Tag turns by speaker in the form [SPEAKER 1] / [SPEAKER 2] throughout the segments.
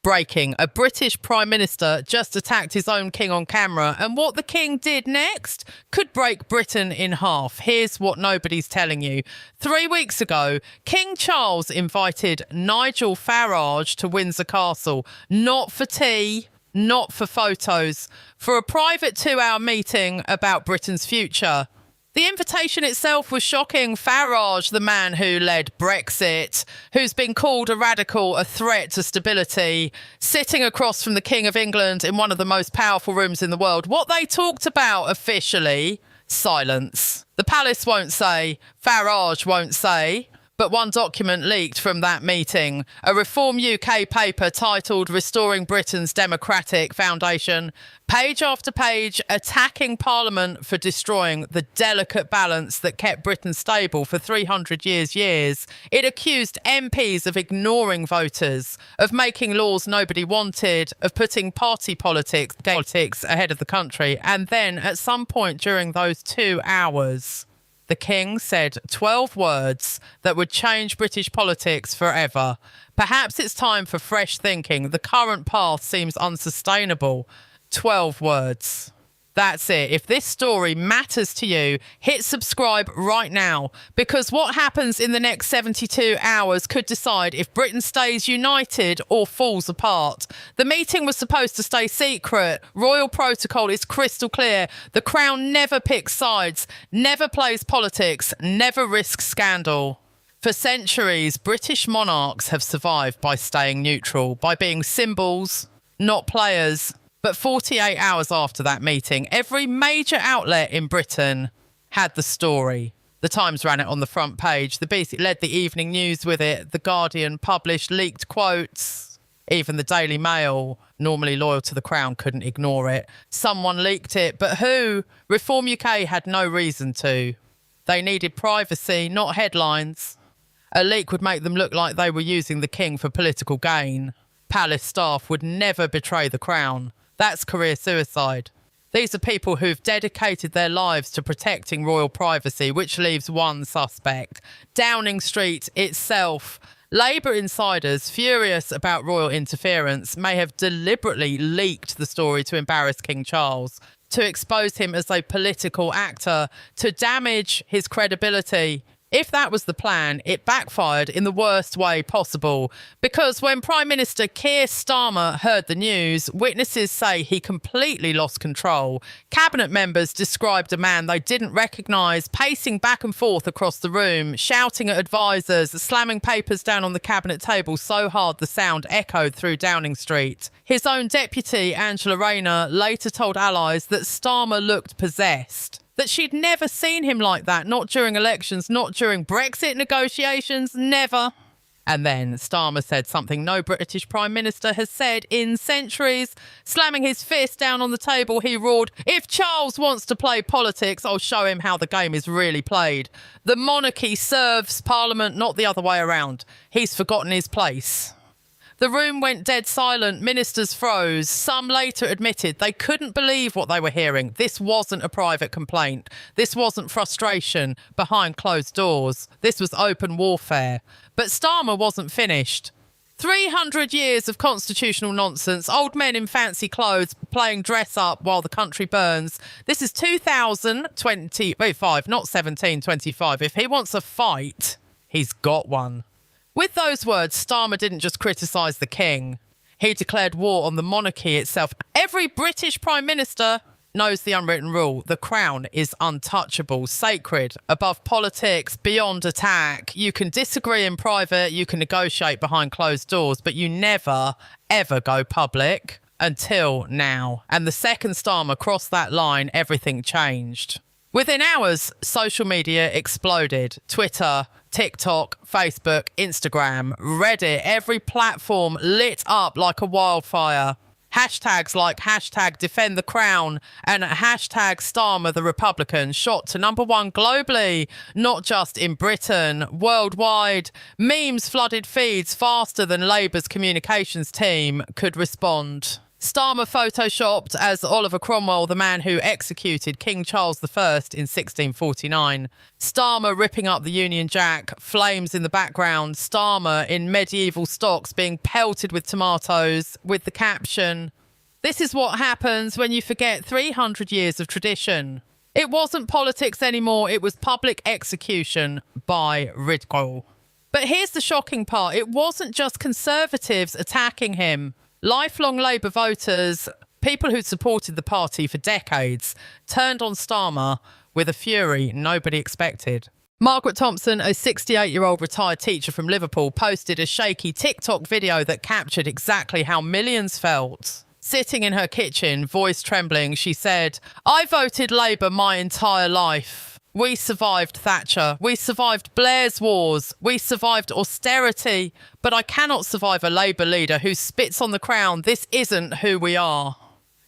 [SPEAKER 1] Breaking. A British Prime Minister just attacked his own king on camera, and what the king did next could break Britain in half. Here's what nobody's telling you. 3 weeks ago, King Charles invited Nigel Farage to Windsor Castle, not for tea, not for photos, for a private 2-hour meeting about Britain's future. The invitation itself was shocking. Farage, the man who led Brexit, who's been called a radical, a threat to stability, sitting across from the King of England in one of the most powerful rooms in the world. What they talked about officially, silence. The palace won't say, Farage won't say. But one document leaked from that meeting, a Reform UK paper titled Restoring Britain's Democratic Foundation, page after page attacking Parliament for destroying the delicate balance that kept Britain stable for 300 years. It accused MPs of ignoring voters, of making laws nobody wanted, of putting party politics ahead of the country. And then at some point during those 2 hours, the King said 12 words that would change British politics forever. Perhaps it's time for fresh thinking. The current path seems unsustainable. 12 words. That's it. If this story matters to you, hit subscribe right now, because what happens in the next 72 hours could decide if Britain stays united or falls apart. The meeting was supposed to stay secret. Royal protocol is crystal clear. The Crown never picks sides, never plays politics, never risks scandal. For centuries, British monarchs have survived by staying neutral, by being symbols, not players. But 48 hours after that meeting, every major outlet in Britain had the story. The Times ran it on the front page. The BBC led the evening news with it. The Guardian published leaked quotes. Even the Daily Mail, normally loyal to the Crown, couldn't ignore it. Someone leaked it, but who? Reform UK had no reason to. They needed privacy, not headlines. A leak would make them look like they were using the King for political gain. Palace staff would never betray the Crown. That's career suicide. These are people who've dedicated their lives to protecting royal privacy, which leaves one suspect. Downing Street itself. Labour insiders, furious about royal interference, may have deliberately leaked the story to embarrass King Charles, to expose him as a political actor, to damage his credibility. If that was the plan, it backfired in the worst way possible, because when Prime Minister Keir Starmer heard the news, witnesses say he completely lost control. Cabinet members described a man they didn't recognise, pacing back and forth across the room, shouting at advisers, slamming papers down on the cabinet table so hard the sound echoed through Downing Street. His own deputy, Angela Rayner, later told allies that Starmer looked possessed. That she'd never seen him like that, not during elections, not during Brexit negotiations, never. And then Starmer said something no British Prime Minister has said in centuries. Slamming his fist down on the table, he roared, "If Charles wants to play politics, I'll show him how the game is really played. The monarchy serves Parliament, not the other way around. He's forgotten his place." The room went dead silent. Ministers froze. Some later admitted they couldn't believe what they were hearing. This wasn't a private complaint. This wasn't frustration behind closed doors. This was open warfare. But Starmer wasn't finished. 300 years of constitutional nonsense, old men in fancy clothes playing dress up while the country burns. This is 2025, not 1725. If he wants a fight, he's got one. With those words, Starmer didn't just criticise the King. He declared war on the monarchy itself. Every British Prime Minister knows the unwritten rule. The Crown is untouchable, sacred, above politics, beyond attack. You can disagree in private, you can negotiate behind closed doors, but you never, ever go public until now. And the second Starmer crossed that line, everything changed. Within hours, social media exploded. Twitter, TikTok, Facebook, Instagram, Reddit, every platform lit up like a wildfire. Hashtags like hashtag defend the crown and hashtag Starmer the Republican shot to #1 globally, not just in Britain, worldwide. Memes flooded feeds faster than Labour's communications team could respond. Starmer photoshopped as Oliver Cromwell, the man who executed King Charles I in 1649. Starmer ripping up the Union Jack, flames in the background. Starmer in medieval stocks being pelted with tomatoes, with the caption, "This is what happens when you forget 300 years of tradition." It wasn't politics anymore, it was public execution by ridicule. But here's the shocking part. It wasn't just Conservatives attacking him. Lifelong Labour voters, people who'd supported the party for decades, turned on Starmer with a fury nobody expected. Margaret Thompson, a 68-year-old retired teacher from Liverpool, posted a shaky TikTok video that captured exactly how millions felt. Sitting in her kitchen, voice trembling, she said, "I voted Labour my entire life. We survived Thatcher. We survived Blair's wars. We survived austerity. But I cannot survive a Labour leader who spits on the crown. This isn't who we are."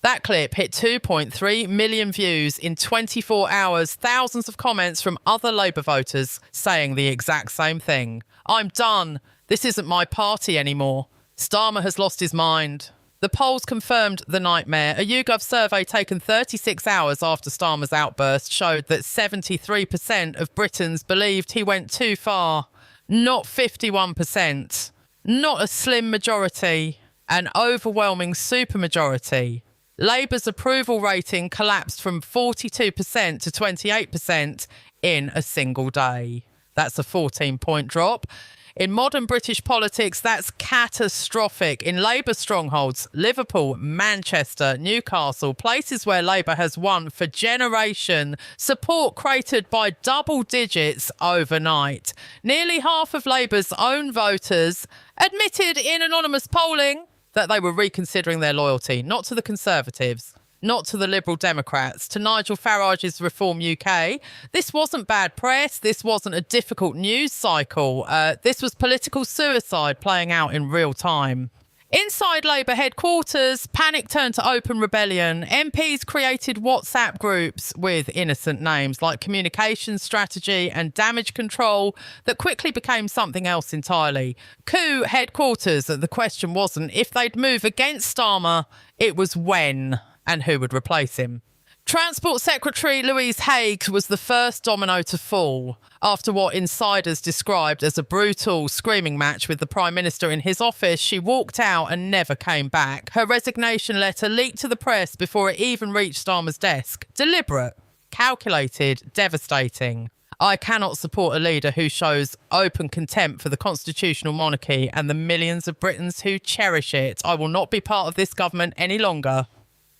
[SPEAKER 1] That clip hit 2.3 million views in 24 hours, thousands of comments from other Labour voters saying the exact same thing. "I'm done. This isn't my party anymore. Starmer has lost his mind." The polls confirmed the nightmare. A YouGov survey taken 36 hours after Starmer's outburst showed that 73% of Britons believed he went too far. Not 51%. Not a slim majority. An overwhelming supermajority. Labour's approval rating collapsed from 42% to 28% in a single day. That's a 14-point drop. In modern British politics, that's catastrophic. In Labour strongholds, Liverpool, Manchester, Newcastle, places where Labour has won for generations, support cratered by double digits overnight. Nearly half of Labour's own voters admitted in anonymous polling that they were reconsidering their loyalty, not to the Conservatives, not to the Liberal Democrats, to Nigel Farage's Reform UK. This wasn't bad press. This wasn't a difficult news cycle. This was political suicide playing out in real time. Inside Labour headquarters, panic turned to open rebellion. MPs created WhatsApp groups with innocent names like communication strategy and damage control that quickly became something else entirely. Coup headquarters, the question wasn't if they'd move against Starmer, it was when and who would replace him. Transport Secretary Louise Haigh was the first domino to fall after what insiders described as a brutal screaming match with the Prime Minister in his office. She walked out and never came back. Her resignation letter leaked to the press before it even reached Starmer's desk. Deliberate, calculated, devastating. "I cannot support a leader who shows open contempt for the constitutional monarchy and the millions of Britons who cherish it. I will not be part of this government any longer."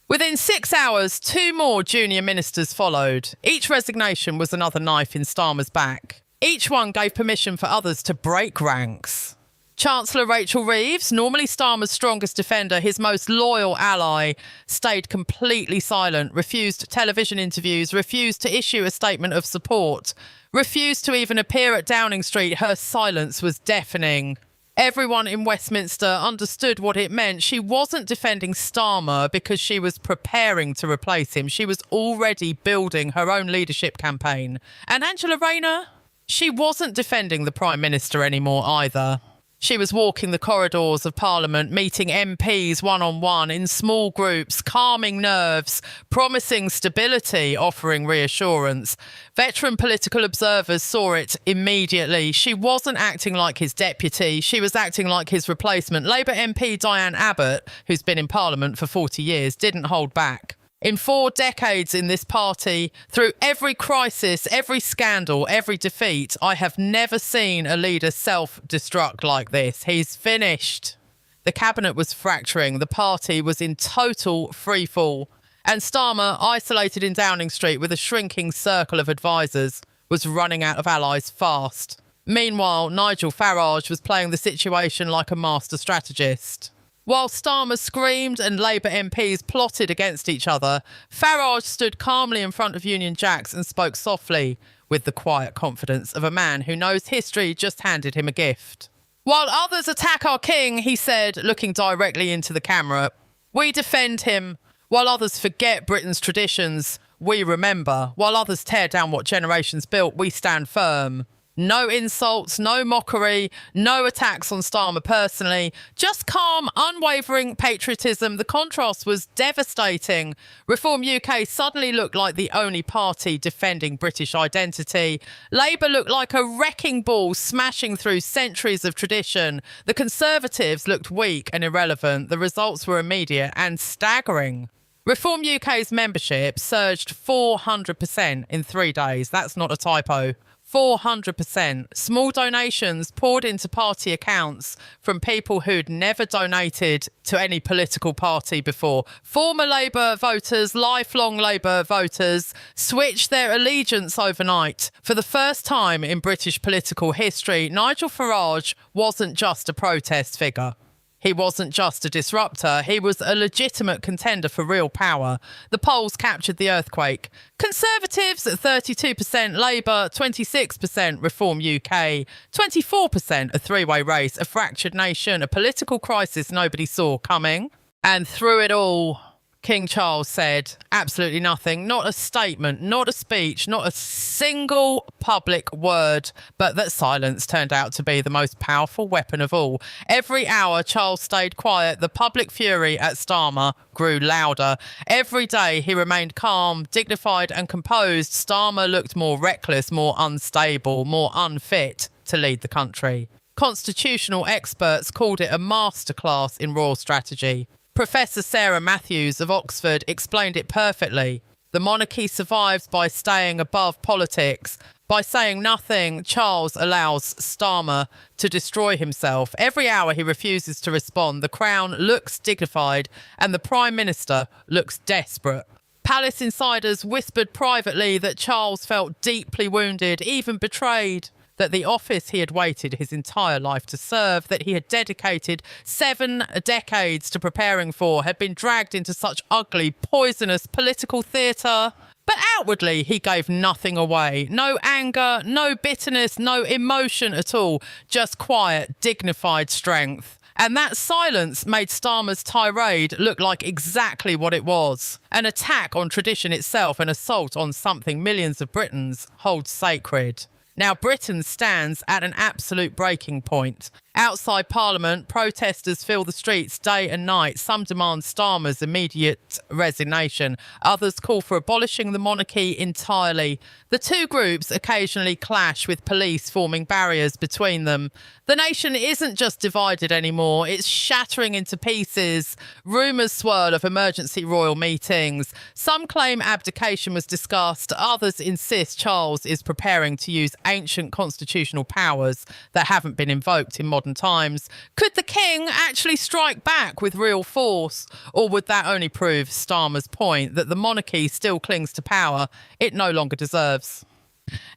[SPEAKER 1] Within 6 hours, 2 more junior ministers followed. Each resignation was another knife in Starmer's back. Each one gave permission for others to break ranks. Chancellor Rachel Reeves, normally Starmer's strongest defender, his most loyal ally, stayed completely silent, refused television interviews, refused to issue a statement of support, refused to even appear at Downing Street. Her silence was deafening. Everyone in Westminster understood what it meant. She wasn't defending Starmer because she was preparing to replace him. She was already building her own leadership campaign. And Angela Rayner, she wasn't defending the Prime Minister anymore either. She was walking the corridors of Parliament, meeting MPs one-on-one in small groups, calming nerves, promising stability, offering reassurance. Veteran political observers saw it immediately. She wasn't acting like his deputy. She was acting like his replacement. Labour MP Diane Abbott, who's been in Parliament for 40 years, didn't hold back. In 4 decades in this party, through every crisis, every scandal, every defeat, I have never seen a leader self-destruct like this. He's finished. The cabinet was fracturing. The party was in total freefall. And Starmer, isolated in Downing Street with a shrinking circle of advisors, was running out of allies fast. Meanwhile, Nigel Farage was playing the situation like a master strategist. While Starmer screamed and Labour MPs plotted against each other, Farage stood calmly in front of Union Jacks and spoke softly, with the quiet confidence of a man who knows history just handed him a gift. "While others attack our king," he said, looking directly into the camera, "we defend him. While others forget Britain's traditions, we remember. While others tear down what generations built, we stand firm." No insults, no mockery, no attacks on Starmer personally, just calm, unwavering patriotism. The contrast was devastating. Reform UK suddenly looked like the only party defending British identity. Labour looked like a wrecking ball smashing through centuries of tradition. The Conservatives looked weak and irrelevant. The results were immediate and staggering. Reform UK's membership surged 400% in 3 days. That's not a typo. 400%. Small donations poured into party accounts from people who'd never donated to any political party before. Former Labour voters, lifelong Labour voters, switched their allegiance overnight. For the first time in British political history, Nigel Farage wasn't just a protest figure. He wasn't just a disruptor, he was a legitimate contender for real power. The polls captured the earthquake. Conservatives at 32%, Labour 26%, Reform UK 24%, a three-way race, a fractured nation, a political crisis nobody saw coming. And through it all, King Charles said absolutely nothing, not a statement, not a speech, not a single public word, but that silence turned out to be the most powerful weapon of all. Every hour Charles stayed quiet, the public fury at Starmer grew louder. Every day he remained calm, dignified and composed. Starmer looked more reckless, more unstable, more unfit to lead the country. Constitutional experts called it a masterclass in royal strategy. Professor Sarah Matthews of Oxford explained it perfectly. The monarchy survives by staying above politics. By saying nothing, Charles allows Starmer to destroy himself. Every hour he refuses to respond, the Crown looks dignified and the Prime Minister looks desperate. Palace insiders whispered privately that Charles felt deeply wounded, even betrayed. That the office he had waited his entire life to serve, that he had dedicated 7 decades to preparing for, had been dragged into such ugly, poisonous political theatre. But outwardly, he gave nothing away. No anger, no bitterness, no emotion at all. Just quiet, dignified strength. And that silence made Starmer's tirade look like exactly what it was. An attack on tradition itself, an assault on something millions of Britons hold sacred. Now, Britain stands at an absolute breaking point. Outside Parliament, protesters fill the streets day and night. Some demand Starmer's immediate resignation. Others call for abolishing the monarchy entirely. The two groups occasionally clash, with police forming barriers between them. The nation isn't just divided anymore, it's shattering into pieces. Rumours swirl of emergency royal meetings. Some claim abdication was discussed. Others insist Charles is preparing to use ancient constitutional powers that haven't been invoked in modern times. Could the king actually strike back with real force? Or would that only prove Starmer's point that the monarchy still clings to power it no longer deserves?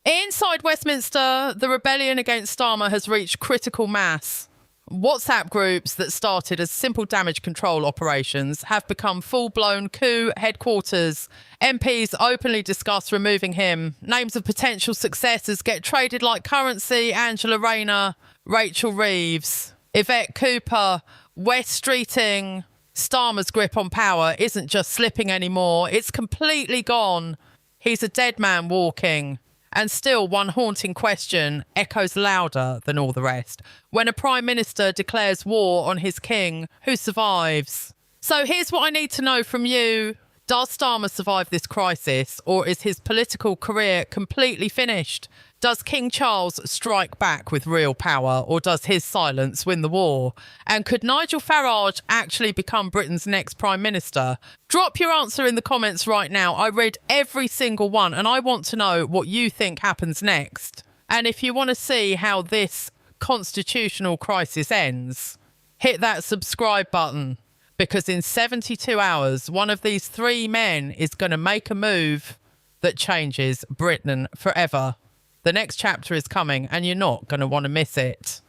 [SPEAKER 1] Inside Westminster, the rebellion against Starmer has reached critical mass. WhatsApp groups that started as simple damage control operations have become full-blown coup headquarters. MPs openly discuss removing him. Names of potential successors get traded like currency. Angela Rayner, Rachel Reeves, Yvette Cooper, West Streeting. Starmer's grip on power isn't just slipping anymore, it's completely gone. He's a dead man walking. And still, one haunting question echoes louder than all the rest. When a Prime Minister declares war on his king, who survives? So here's what I need to know from you. Does Starmer survive this crisis, or is his political career completely finished? Does King Charles strike back with real power, or does his silence win the war? And could Nigel Farage actually become Britain's next Prime Minister? Drop your answer in the comments right now. I read every single one, and I want to know what you think happens next. And if you want to see how this constitutional crisis ends, hit that subscribe button, because in 72 hours, one of these 3 men is going to make a move that changes Britain forever. The next chapter is coming and you're not going to want to miss it.